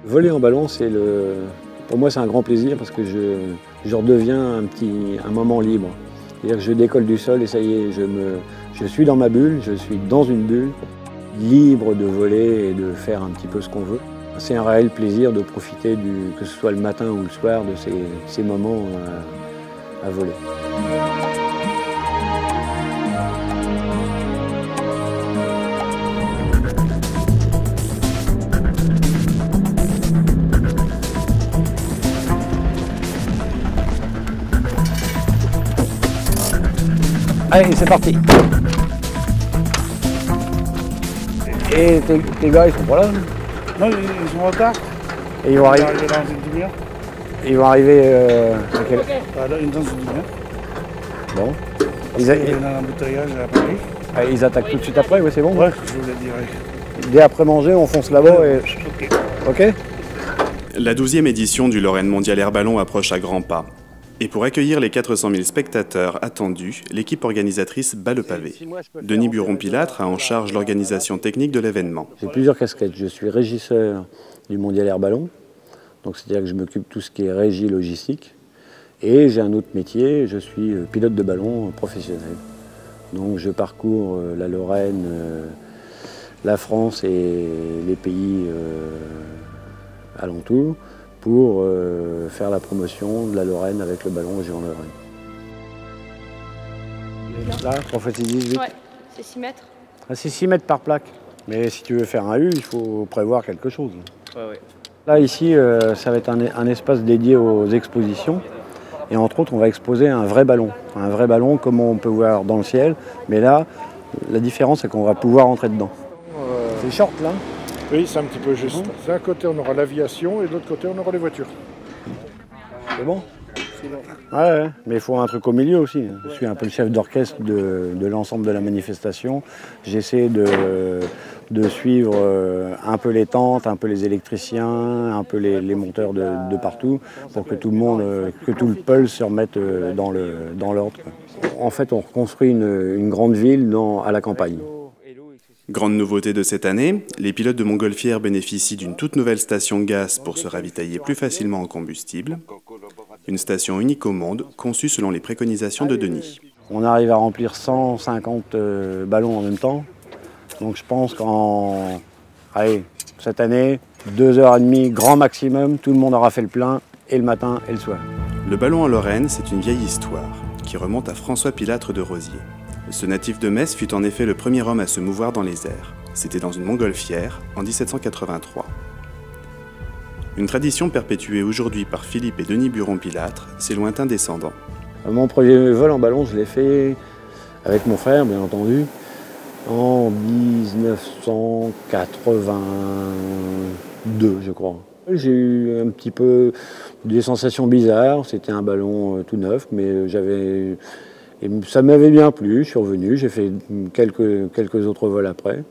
Voler en ballon, pour moi, c'est un grand plaisir parce que je redeviens un moment libre. C'est-à-dire que je décolle du sol et ça y est, je suis dans ma bulle, je suis dans une bulle, libre de voler et de faire un petit peu ce qu'on veut. C'est un réel plaisir de profiter, que ce soit le matin ou le soir, de ces moments à voler. Allez, c'est parti. Et tes gars, ils sont pas là? Non, ils sont en retard. Et ils vont arriver dans une demi-heure. Ils vont arriver à quelle... Dans une demi-heure. Bon. Il y a un embouteillage à Paris. Ils attaquent tout de suite après, oui, c'est bon? Ouais, je vous le dirai. Dès après manger, on fonce là-bas et... Ok. La 12e édition du Lorraine Mondial Air Ballon approche à grands pas. Et pour accueillir les 400 000 spectateurs attendus, l'équipe organisatrice bat le pavé. Denis Buron-Pilâtre a en charge l'organisation technique de l'événement. J'ai plusieurs casquettes. Je suis régisseur du Mondial Air Ballon, donc c'est-à-dire que je m'occupe de tout ce qui est régie logistique. Et j'ai un autre métier, je suis pilote de ballon professionnel. Donc je parcours la Lorraine, la France et les pays alentours pour faire la promotion de la Lorraine avec le ballon Géant Lorraine. Là, 3 x 10, 8. Ouais, c'est 6 mètres. Ah, c'est 6 mètres par plaque. Mais si tu veux faire un U, il faut prévoir quelque chose. Ouais. Là, ici, ça va être un espace dédié aux expositions. Et entre autres, on va exposer un vrai ballon. Un vrai ballon comme on peut voir dans le ciel. Mais là, la différence, c'est qu'on va pouvoir entrer dedans. C'est short, là? Oui, c'est un petit peu juste. D'un côté, on aura l'aviation et de l'autre côté, on aura les voitures. C'est bon? C'est bon. Ouais, mais il faut un truc au milieu aussi. Je suis un peu le chef d'orchestre de l'ensemble de la manifestation. J'essaie de suivre un peu les tentes, un peu les électriciens, un peu les monteurs de partout, pour que tout le monde, que tout le peuple se remette dans l'ordre. En fait, on reconstruit une grande ville à la campagne. Grande nouveauté de cette année, les pilotes de montgolfière bénéficient d'une toute nouvelle station gaz pour se ravitailler plus facilement en combustible. Une station unique au monde, conçue selon les préconisations de Denis. On arrive à remplir 150 ballons en même temps. Donc je pense cette année, 2h30 grand maximum, tout le monde aura fait le plein, et le matin et le soir. Le ballon en Lorraine, c'est une vieille histoire, qui remonte à François Pilâtre de Rosiers. Ce natif de Metz fut en effet le premier homme à se mouvoir dans les airs. C'était dans une montgolfière, en 1783. Une tradition perpétuée aujourd'hui par Philippe et Denis Buron-Pilâtre, ses lointains descendants. Mon premier vol en ballon, je l'ai fait avec mon frère, bien entendu, en 1982, je crois. J'ai eu un petit peu des sensations bizarres. C'était un ballon tout neuf, mais et ça m'avait bien plu. Je suis revenu, j'ai fait quelques autres vols après.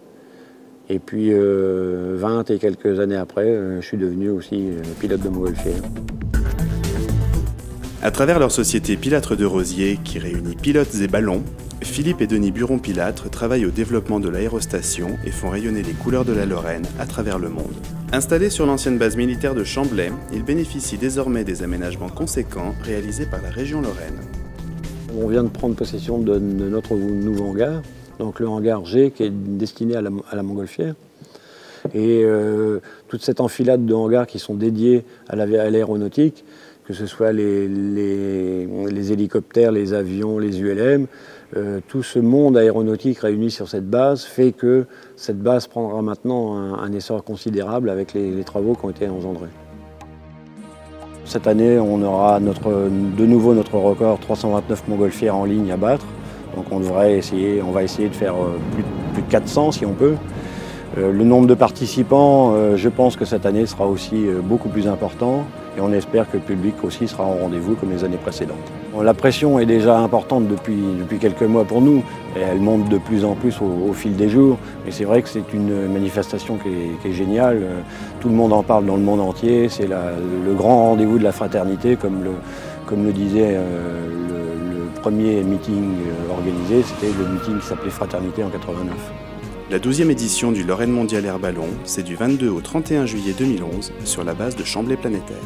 Et puis 20 et quelques années après, je suis devenu aussi pilote de montgolfière. À travers leur société Pilâtre de Rosiers, qui réunit pilotes et ballons, Philippe et Denis Buron-Pilâtre travaillent au développement de l'aérostation et font rayonner les couleurs de la Lorraine à travers le monde. Installés sur l'ancienne base militaire de Chamblay, ils bénéficient désormais des aménagements conséquents réalisés par la région Lorraine. On vient de prendre possession de notre nouveau hangar, donc le hangar G qui est destiné à la montgolfière. Et toute cette enfilade de hangars qui sont dédiés à l'aéronautique, que ce soit les hélicoptères, les avions, les ULM, tout ce monde aéronautique réuni sur cette base fait que cette base prendra maintenant un essor considérable avec les travaux qui ont été engendrés. Cette année, on aura de nouveau notre record 329 montgolfières en ligne à battre. Donc on va essayer de faire plus de 400 si on peut. Le nombre de participants, je pense que cette année sera aussi beaucoup plus important et on espère que le public aussi sera au rendez-vous comme les années précédentes. La pression est déjà importante depuis quelques mois pour nous et elle monte de plus en plus au fil des jours. Mais c'est vrai que c'est une manifestation qui est géniale. Tout le monde en parle dans le monde entier. C'est le grand rendez-vous de la fraternité, comme le disait le premier meeting organisé. C'était le meeting qui s'appelait Fraternité en 89. La 12e édition du Lorraine Mondial Air Ballon, c'est du 22 au 31 juillet 2011 sur la base de Chambly Planétaire.